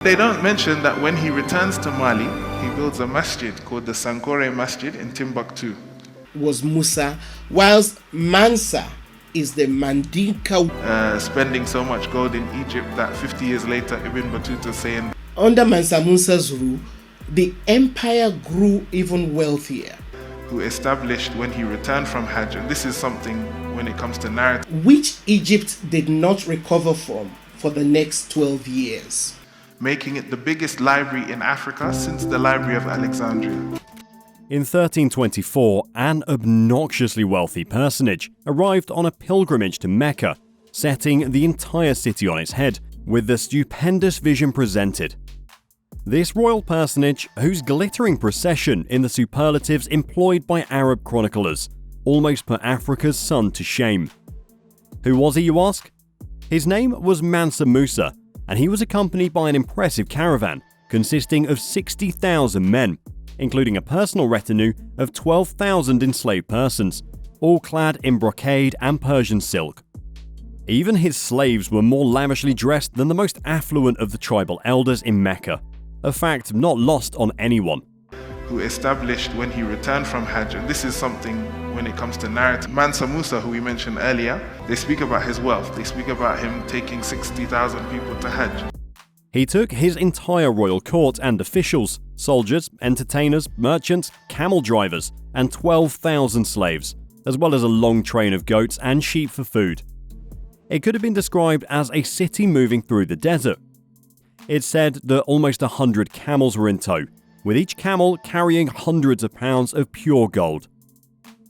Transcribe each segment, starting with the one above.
They don't mention that when he returns to Mali, he builds a masjid called the Sankore Masjid in Timbuktu. Was Musa, whilst Mansa is the Mandinka. Spending so much gold in Egypt that 50 years later Ibn Battuta saying, under Mansa Musa's rule, the empire grew even wealthier. Who established when he returned from Hajj, and this is something when it comes to narrative, which Egypt did not recover from for the next 12 years. Making it the biggest library in Africa since the Library of Alexandria. In 1324, an obnoxiously wealthy personage arrived on a pilgrimage to Mecca, setting the entire city on its head with the stupendous vision presented. This royal personage, whose glittering procession in the superlatives employed by Arab chroniclers, almost put Africa's sun to shame. Who was he, you ask? His name was Mansa Musa, and he was accompanied by an impressive caravan consisting of 60,000 men, including a personal retinue of 12,000 enslaved persons, all clad in brocade and Persian silk. Even his slaves were more lavishly dressed than the most affluent of the tribal elders in Mecca, a fact not lost on anyone. Who established when he returned from Hajj, and this is something when it comes to narrative. Mansa Musa, who we mentioned earlier, they speak about his wealth. They speak about him taking 60,000 people to Hajj. He took his entire royal court and officials, soldiers, entertainers, merchants, camel drivers, and 12,000 slaves, as well as a long train of goats and sheep for food. It could have been described as a city moving through the desert. It's said that almost 100 camels were in tow, with each camel carrying hundreds of pounds of pure gold.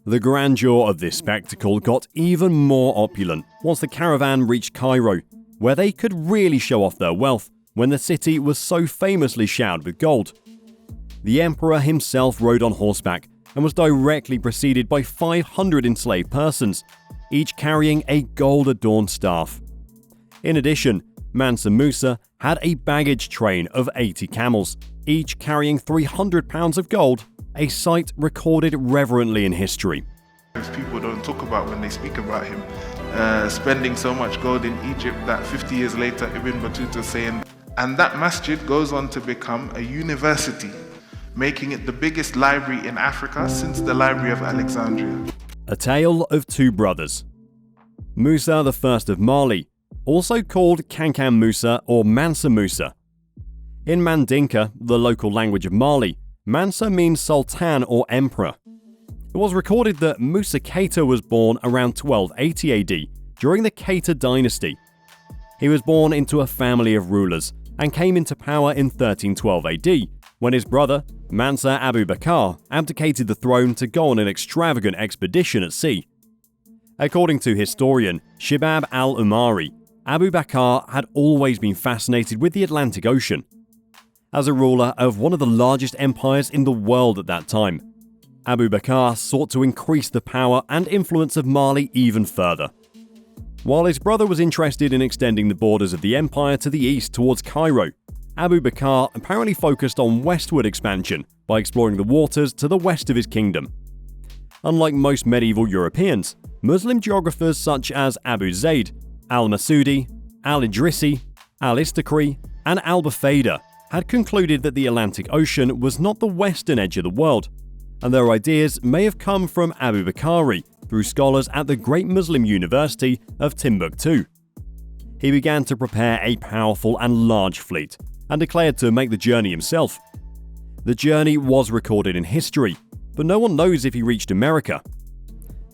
The grandeur of this spectacle got even more opulent once the caravan reached Cairo, where they could really show off their wealth when the city was so famously showered with gold. The emperor himself rode on horseback and was directly preceded by 500 enslaved persons, each carrying a gold-adorned staff. In addition, Mansa Musa had a baggage train of 80 camels, each carrying 300 pounds of gold, a sight recorded reverently in history. People don't talk about when they speak about him, spending so much gold in Egypt that 50 years later Ibn Battuta saying, and that masjid goes on to become a university, making it the biggest library in Africa since the Library of Alexandria. A tale of two brothers. Musa I of Mali, also called Kankan Musa or Mansa Musa. In Mandinka, the local language of Mali, Mansa means sultan or emperor. It was recorded that Musa Keita was born around 1280 AD during the Keita dynasty. He was born into a family of rulers and came into power in 1312 AD when his brother, Mansa Abu Bakr, abdicated the throne to go on an extravagant expedition at sea. According to historian Shibab al-Umari, Abu Bakr had always been fascinated with the Atlantic Ocean. As a ruler of one of the largest empires in the world at that time, Abu Bakr sought to increase the power and influence of Mali even further. While his brother was interested in extending the borders of the empire to the east towards Cairo, Abu Bakr apparently focused on westward expansion by exploring the waters to the west of his kingdom. Unlike most medieval Europeans, Muslim geographers such as Abu Zayd, al-Masudi, al-Idrisi, al-Istakri, and al-Bufayda had concluded that the Atlantic Ocean was not the western edge of the world, and their ideas may have come from Abu Bakr through scholars at the Great Muslim University of Timbuktu. He began to prepare a powerful and large fleet, and declared to make the journey himself. The journey was recorded in history, but no one knows if he reached America.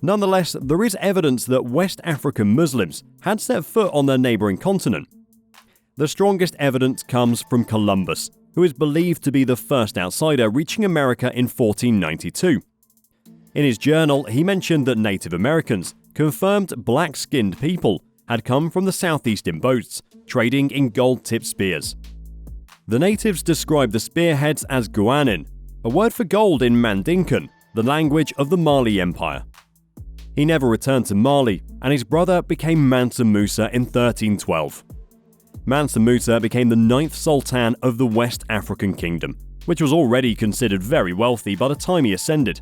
Nonetheless, there is evidence that West African Muslims had set foot on their neighboring continent. The strongest evidence comes from Columbus, who is believed to be the first outsider reaching America in 1492. In his journal, he mentioned that Native Americans, confirmed black-skinned people, had come from the southeast in boats, trading in gold-tipped spears. The natives described the spearheads as guanin, a word for gold in Mandinkan, the language of the Mali Empire. He never returned to Mali, and his brother became Mansa Musa in 1312. Mansa Musa became the 9th Sultan of the West African Kingdom, which was already considered very wealthy by the time he ascended.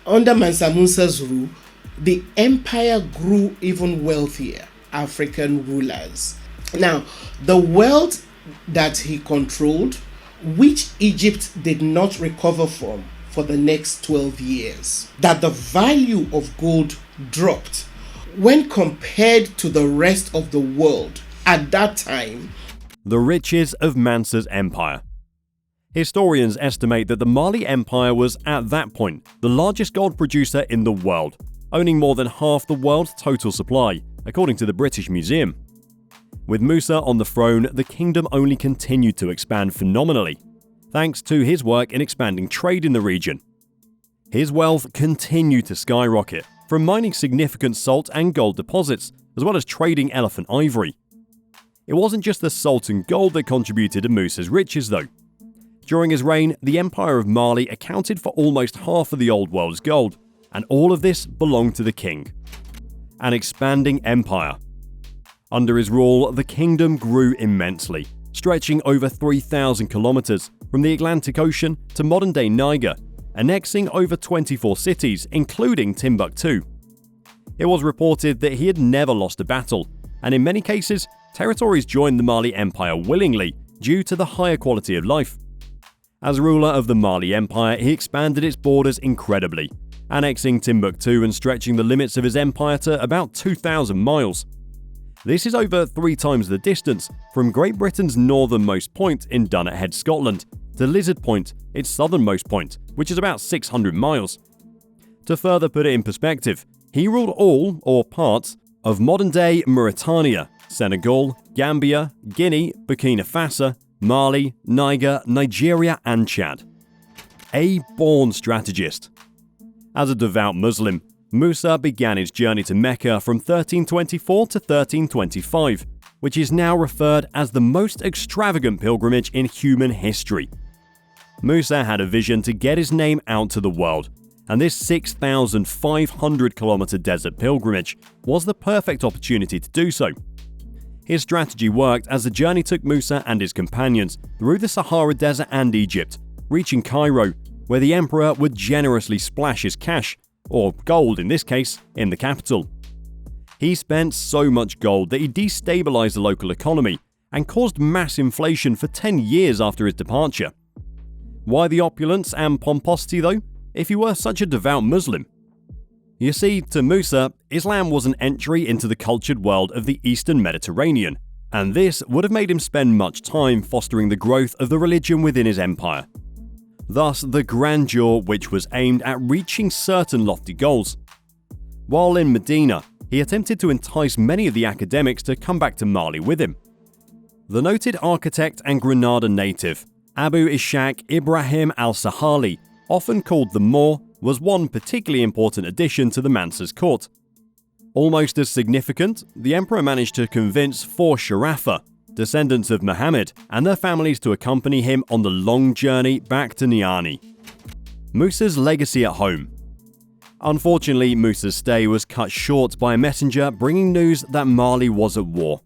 Under Mansa Musa's rule, the empire grew even wealthier. African rulers. Now, the wealth that he controlled, which Egypt did not recover from for the next 12 years. That the value of gold dropped when compared to the rest of the world at that time. The riches of Mansa's empire. Historians estimate that the Mali Empire was, at that point, the largest gold producer in the world, owning more than half the world's total supply, according to the British Museum. With Musa on the throne, the kingdom only continued to expand phenomenally, thanks to his work in expanding trade in the region. His wealth continued to skyrocket, from mining significant salt and gold deposits, as well as trading elephant ivory. It wasn't just the salt and gold that contributed to Musa's riches, though. During his reign, the Empire of Mali accounted for almost half of the old world's gold, and all of this belonged to the king. An expanding empire. Under his rule, the kingdom grew immensely, stretching over 3,000 kilometers from the Atlantic Ocean to modern-day Niger, annexing over 24 cities, including Timbuktu. It was reported that he had never lost a battle, and in many cases, territories joined the Mali Empire willingly due to the higher quality of life. As ruler of the Mali Empire, he expanded its borders incredibly, annexing Timbuktu and stretching the limits of his empire to about 2,000 miles. This is over 3 times the distance from Great Britain's northernmost point in Dunnet Head, Scotland, to Lizard Point, its southernmost point, which is about 600 miles. To further put it in perspective, he ruled all, or parts, of modern-day Mauritania, Senegal, Gambia, Guinea, Burkina Faso, Mali, Niger, Nigeria, and Chad. A born strategist. As a devout Muslim, Musa began his journey to Mecca from 1324 to 1325, which is now referred as the most extravagant pilgrimage in human history. Musa had a vision to get his name out to the world, and this 6,500-kilometer desert pilgrimage was the perfect opportunity to do so. His strategy worked as the journey took Musa and his companions through the Sahara Desert and Egypt, reaching Cairo, where the emperor would generously splash his cash, or gold in this case, in the capital. He spent so much gold that he destabilized the local economy and caused mass inflation for 10 years after his departure. Why the opulence and pomposity though, if you were such a devout Muslim? You see, to Musa, Islam was an entry into the cultured world of the Eastern Mediterranean, and this would have made him spend much time fostering the growth of the religion within his empire. Thus, the grandeur which was aimed at reaching certain lofty goals. While in Medina, he attempted to entice many of the academics to come back to Mali with him. The noted architect and Granada native, Abu Ishaq Ibrahim al-Sahali, often called the Moor, was one particularly important addition to the Mansa's court. Almost as significant, the emperor managed to convince 4 Sharafa, descendants of Muhammad, and their families to accompany him on the long journey back to Niani. Musa's legacy at home. Unfortunately, Musa's stay was cut short by a messenger bringing news that Mali was at war.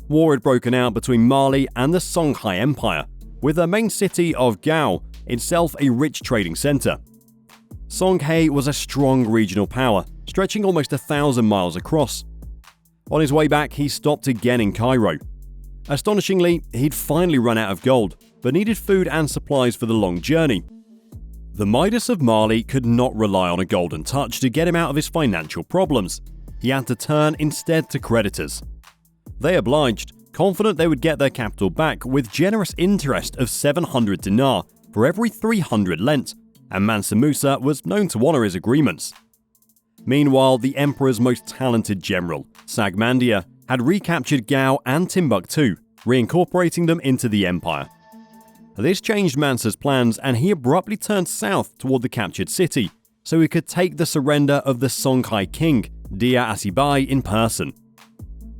War had broken out between Mali and the Songhai Empire, with the main city of Gao, itself a rich trading center. Songhai was a strong regional power, stretching almost 1,000 miles across. On his way back, he stopped again in Cairo. Astonishingly, he'd finally run out of gold, but needed food and supplies for the long journey. The Midas of Mali could not rely on a golden touch to get him out of his financial problems. He had to turn instead to creditors. They obliged, confident they would get their capital back with generous interest of 700 dinar for every 300 lent, and Mansa Musa was known to honor his agreements. Meanwhile, the emperor's most talented general, Sagmandia, had recaptured Gao and Timbuktu, reincorporating them into the empire. This changed Mansa's plans, and he abruptly turned south toward the captured city, so he could take the surrender of the Songhai king, Dia Asibai, in person.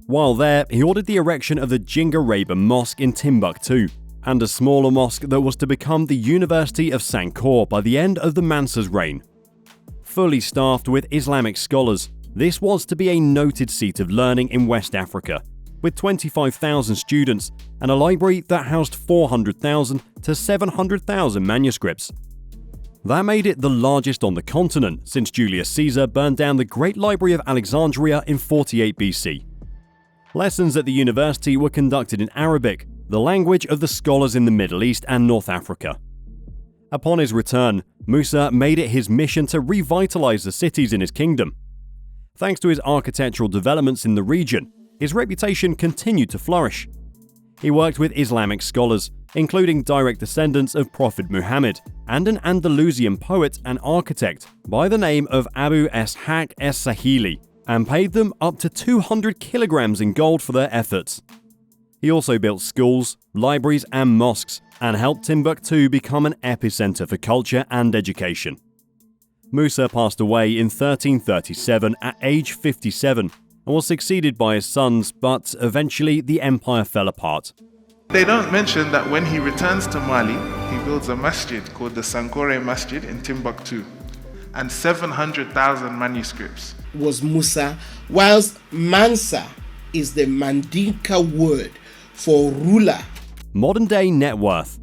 While there, he ordered the erection of the Jingareba Mosque in Timbuktu, and a smaller mosque that was to become the University of Sankore by the end of the Mansa's reign. Fully staffed with Islamic scholars, this was to be a noted seat of learning in West Africa, with 25,000 students and a library that housed 400,000 to 700,000 manuscripts. That made it the largest on the continent since Julius Caesar burned down the Great Library of Alexandria in 48 BC. Lessons at the university were conducted in Arabic, the language of the scholars in the Middle East and North Africa. Upon his return, Musa made it his mission to revitalize the cities in his kingdom. Thanks to his architectural developments in the region, his reputation continued to flourish. He worked with Islamic scholars, including direct descendants of Prophet Muhammad, and an Andalusian poet and architect by the name of Abu Ishaq es-Sahili, and paid them up to 200 kilograms in gold for their efforts. He also built schools, libraries, and mosques, and helped Timbuktu become an epicenter for culture and education. Musa passed away in 1337 at age 57 and was succeeded by his sons, but eventually the empire fell apart. They don't mention that when he returns to Mali, he builds a masjid called the Sankore Masjid in Timbuktu, and 700,000 manuscripts. Was Musa, whilst Mansa is the Mandinka word for ruler. Modern-day net worth.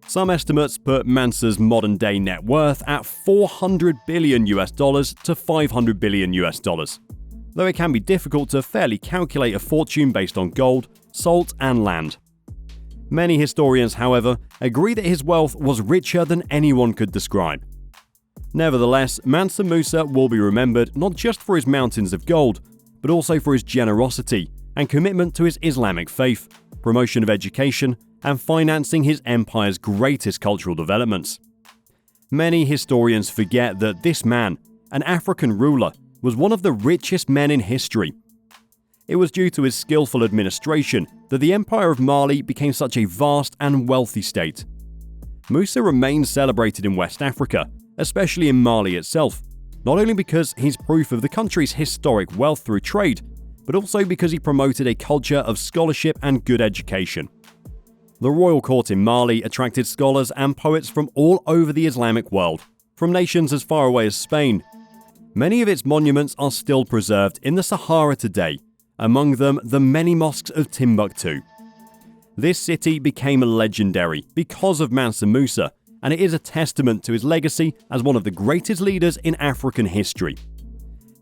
Some estimates put Mansa's modern-day net worth at $400 billion to $500 billion, though it can be difficult to fairly calculate a fortune based on gold, salt, and land. Many historians, however, agree that his wealth was richer than anyone could describe. Nevertheless, Mansa Musa will be remembered not just for his mountains of gold, but also for his generosity and commitment to his Islamic faith, promotion of education, and financing his empire's greatest cultural developments. Many historians forget that this man, an African ruler, was one of the richest men in history. It was due to his skillful administration that the Empire of Mali became such a vast and wealthy state. Musa remains celebrated in West Africa, especially in Mali itself, not only because he's proof of the country's historic wealth through trade, but also because he promoted a culture of scholarship and good education. The royal court in Mali attracted scholars and poets from all over the Islamic world, from nations as far away as Spain. Many of its monuments are still preserved in the Sahara today, among them the many mosques of Timbuktu. This city became legendary because of Mansa Musa, and it is a testament to his legacy as one of the greatest leaders in African history.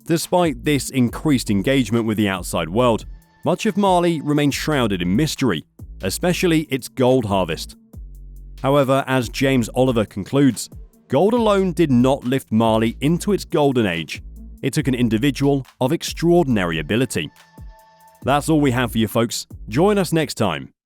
Despite this increased engagement with the outside world, much of Mali remains shrouded in mystery, especially its gold harvest. However, as James Oliver concludes, gold alone did not lift Mali into its golden age. It took an individual of extraordinary ability. That's all we have for you folks. Join us next time.